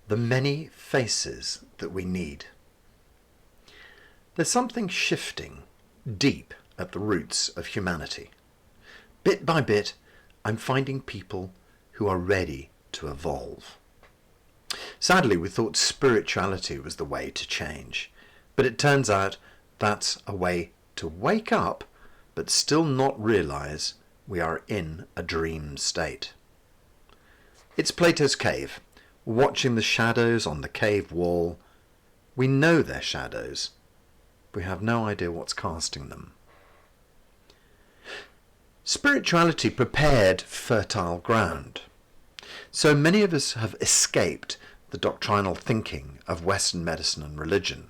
the many faces that we need. There's something shifting deep at the roots of humanity. Bit by bit, I'm finding people who are ready to evolve. Sadly, we thought spirituality was the way to change, but it turns out that's a way to wake up, but still not realize we are in a dream state. It's Plato's cave, watching the shadows on the cave wall. We know they're shadows. We have no idea what's casting them. Spirituality prepared fertile ground. So many of us have escaped the doctrinal thinking of Western medicine and religion.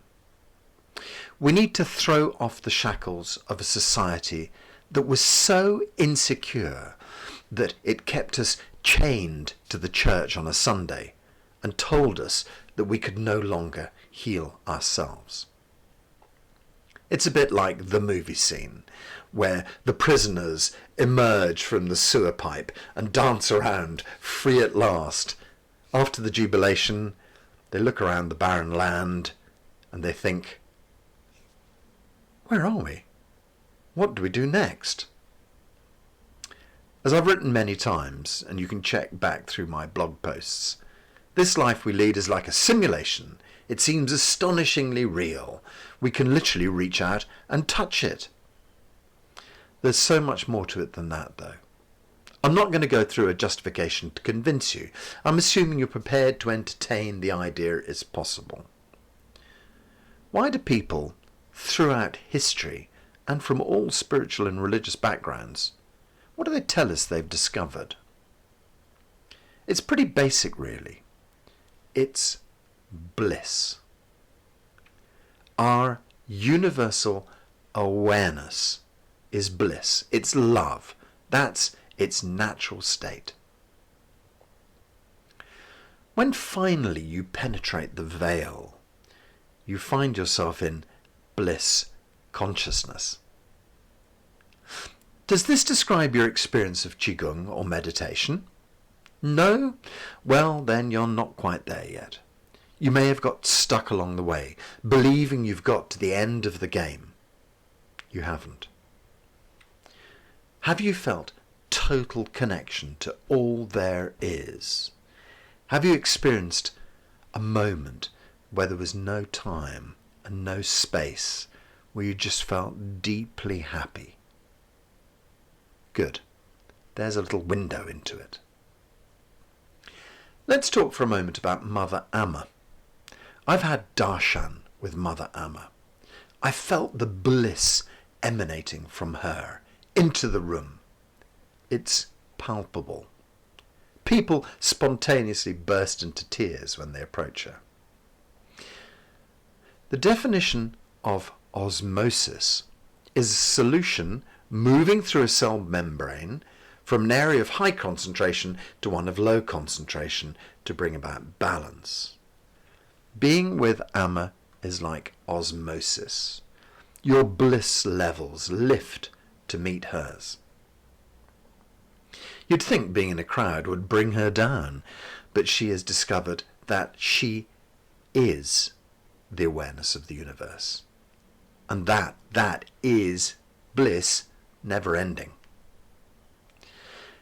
We need to throw off the shackles of a society that was so insecure that it kept us chained to the church on a Sunday and told us that we could no longer heal ourselves. It's a bit like the movie scene where the prisoners emerge from the sewer pipe and dance around free at last. After the jubilation, they look around the barren land and they think, where are we? What do we do next? As I've written many times, and you can check back through my blog posts, this life we lead is like a simulation. It seems astonishingly real. We can literally reach out and touch it. There's so much more to it than that, though. I'm not going to go through a justification to convince you. I'm assuming you're prepared to entertain the idea it's possible. Why do people throughout history and from all spiritual and religious backgrounds, what do they tell us they've discovered? It's pretty basic, really. It's bliss. Our universal awareness is bliss. It's love. That's its natural state. When finally you penetrate the veil, you find yourself in bliss consciousness. Does this describe your experience of Qigong or meditation? No? Well, then you're not quite there yet. You may have got stuck along the way, believing you've got to the end of the game. You haven't. Have you felt total connection to all there is? Have you experienced a moment where there was no time and no space, where you just felt deeply happy? Good. There's a little window into it. Let's talk for a moment about Mother Amma. I've had darshan with Mother Amma. I felt the bliss emanating from her into the room. It's palpable. People spontaneously burst into tears when they approach her. The definition of osmosis is a solution moving through a cell membrane from an area of high concentration to one of low concentration to bring about balance. Being with Amma is like osmosis. Your bliss levels lift to meet hers. You'd think being in a crowd would bring her down, but she has discovered that she is the awareness of the universe. And that is bliss never ending.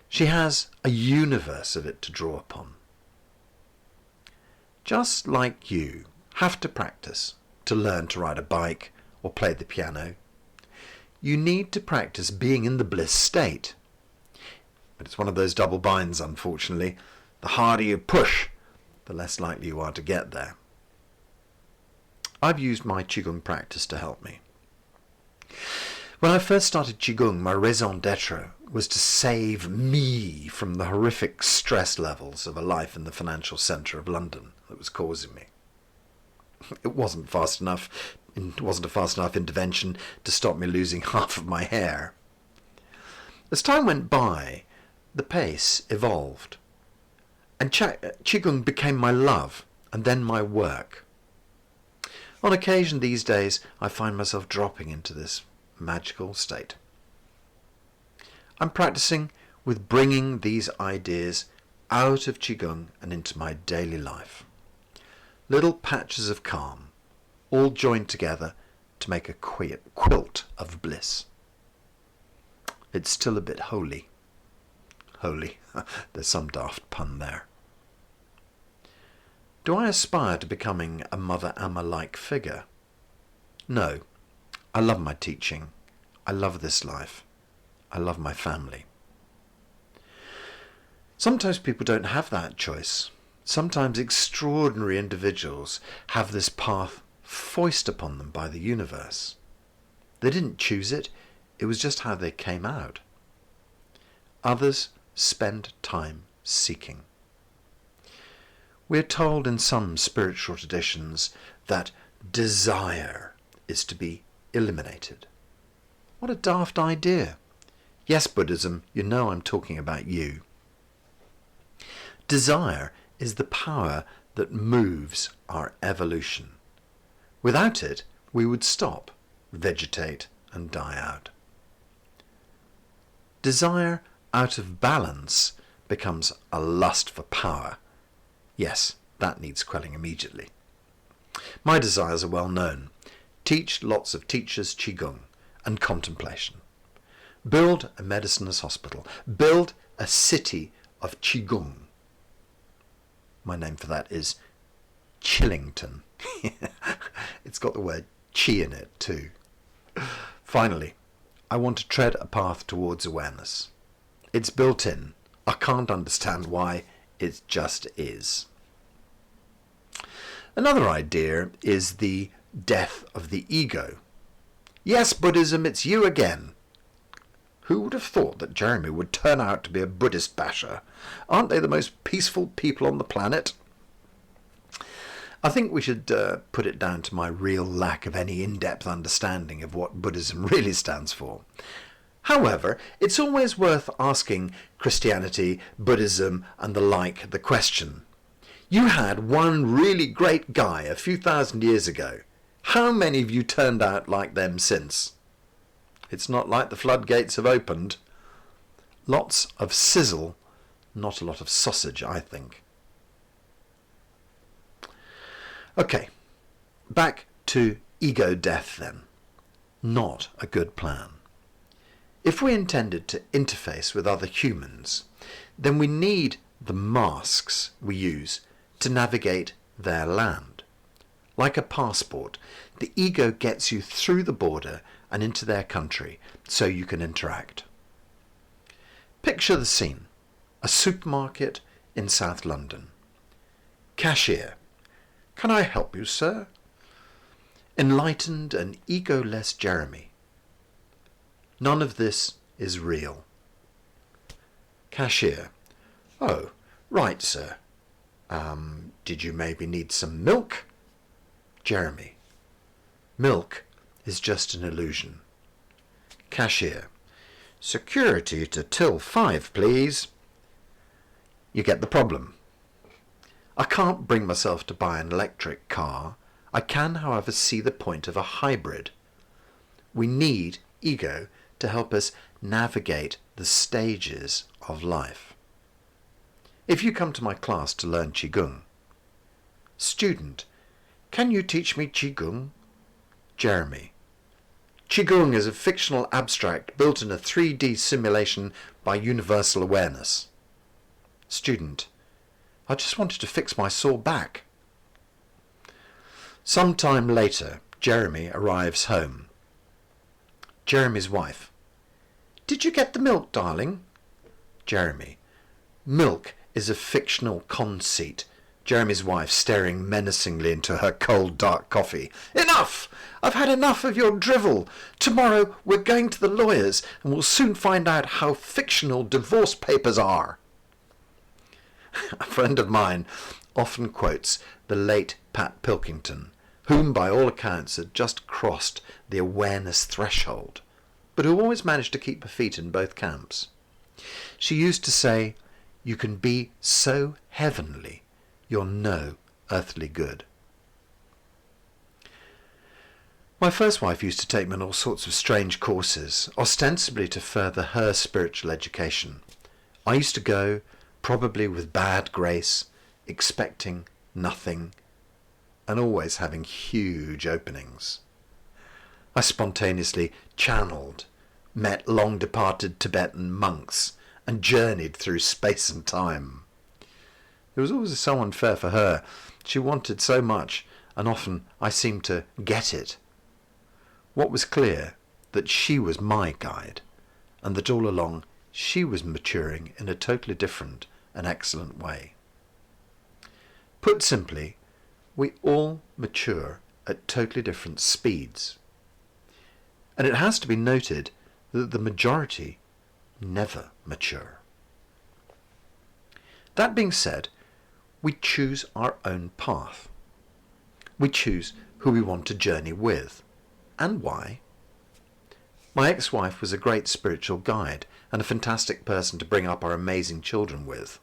She has a universe of it to draw upon. Just like you have to practice to learn to ride a bike or play the piano, you need to practice being in the bliss state. But it's one of those double binds, unfortunately. The harder you push, the less likely you are to get there. I've used my Qigong practice to help me. When I first started Qigong, my raison d'etre was to save me from the horrific stress levels of a life in the financial centre of London that was causing me. It wasn't a fast enough intervention to stop me losing half of my hair. As time went by, the pace evolved, and Qigong became my love and then my work. On occasion these days, I find myself dropping into this magical state. I'm practicing with bringing these ideas out of Qigong and into my daily life. little patches of calm, all joined together to make a quilt of bliss. It's still a bit holy. Holy, there's some daft pun there. Do I aspire to becoming a Mother Amma-like figure? No. I love my teaching. I love this life. I love my family. Sometimes people don't have that choice. Sometimes extraordinary individuals have this path foisted upon them by the universe. They didn't choose it. It was just how they came out. Others spend time seeking. We're told in some spiritual traditions that desire is to be eliminated. What a daft idea. Yes, Buddhism, you know I'm talking about you. Desire is the power that moves our evolution. Without it, we would stop, vegetate, and die out. Desire out of balance becomes a lust for power. Yes, that needs quelling immediately. My desires are well known. Teach lots of teachers Qigong and contemplation. Build a medicinous hospital. Build a city of Qigong. My name for that is Chillington. It's got the word chi in it too. Finally, I want to tread a path towards awareness. It's built in. I can't understand why. It just is. Another idea is the death of the ego. Yes, Buddhism, it's you again. Who would have thought that Jeremy would turn out to be a Buddhist basher? Aren't they the most peaceful people on the planet? I think we should put it down to my real lack of any in-depth understanding of what Buddhism really stands for. However, it's always worth asking Christianity, Buddhism, and the like the question. You had one really great guy a few thousand years ago. How many of you turned out like them since? It's not like the floodgates have opened. Lots of sizzle, not a lot of sausage, I think. Okay, back to ego death then. Not a good plan. If we intended to interface with other humans, then we need the masks we use to navigate their land. Like a passport, the ego gets you through the border and into their country so you can interact. Picture the scene. A supermarket in South London. Cashier. Can I help you, sir? Enlightened and ego-less Jeremy. None of this is real. Cashier. Oh, right, sir. Did you maybe need some milk? Jeremy. Milk is just an illusion. Cashier. Security to till 5, please. You get the problem. I can't bring myself to buy an electric car. I can, however, see the point of a hybrid. We need ego to help us navigate the stages of life. If you come to my class to learn Qigong, student, can you teach me Qigong? Jeremy. Qigong is a fictional abstract built in a 3D simulation by universal awareness. Student. I just wanted to fix my sore back. Some time later, Jeremy arrives home. Jeremy's wife. Did you get the milk, darling? Jeremy. Milk is a fictional conceit. Jeremy's wife staring menacingly into her cold, dark coffee. Enough! I've had enough of your drivel. Tomorrow we're going to the lawyers and we'll soon find out how fictional divorce papers are. A friend of mine often quotes the late Pat Pilkington, whom by all accounts had just crossed the awareness threshold, but who always managed to keep her feet in both camps. She used to say, "You can be so heavenly, you're no earthly good." My first wife used to take me on all sorts of strange courses, ostensibly to further her spiritual education. I used to go, probably with bad grace, expecting nothing, and always having huge openings. I spontaneously channeled, met long-departed Tibetan monks, and journeyed through space and time. It was always so unfair for her. She wanted so much, and often I seemed to get it. What was clear, that she was my guide, and that all along she was maturing in a totally different and excellent way. Put simply, we all mature at totally different speeds. And it has to be noted that the majority never mature. That being said, we choose our own path. We choose who we want to journey with, and why. My ex-wife was a great spiritual guide and a fantastic person to bring up our amazing children with.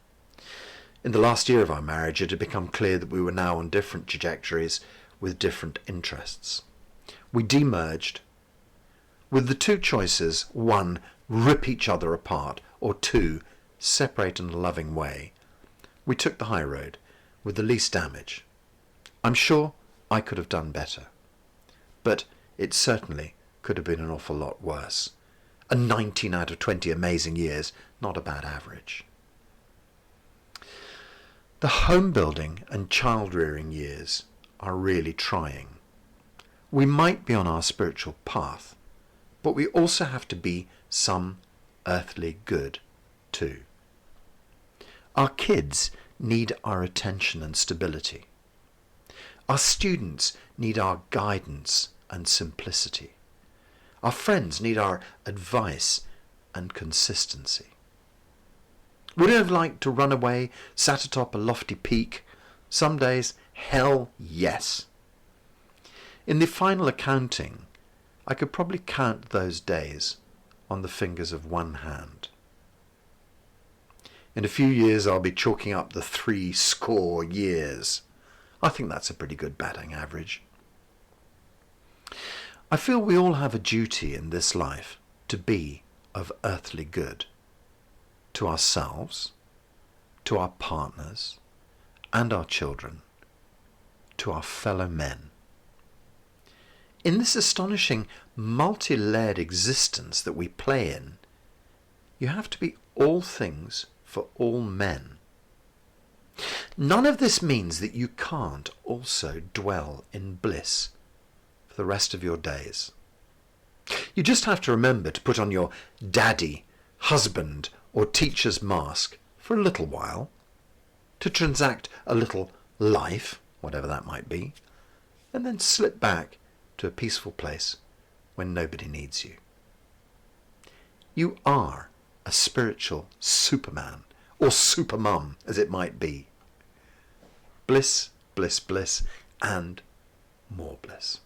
In the last year of our marriage, it had become clear that we were now on different trajectories with different interests. We demerged with the two choices: one, rip each other apart, or two, separate in a loving way. We took the high road with the least damage. I'm sure I could have done better, but it certainly could have been an awful lot worse. A 19 out of 20 amazing years, not a bad average. The home building and child rearing years are really trying. We might be on our spiritual path, but we also have to be some earthly good too. Our kids need our attention and stability. Our students need our guidance and simplicity. Our friends need our advice and consistency. Would I have liked to run away, sat atop a lofty peak? Some days, hell yes. In the final accounting, I could probably count those days on the fingers of one hand. In a few years, I'll be chalking up the 70 years. I think that's a pretty good batting average. I feel we all have a duty in this life to be of earthly good to ourselves, to our partners, and our children, to our fellow men. In this astonishing multi-layered existence that we play in, you have to be all things for all men. None of this means that you can't also dwell in bliss for the rest of your days. You just have to remember to put on your daddy, husband, or teacher's mask for a little while, to transact a little life, whatever that might be, and then slip back to a peaceful place when nobody needs you. You are a spiritual superman, or supermum, as it might be. Bliss, bliss, bliss, and more bliss.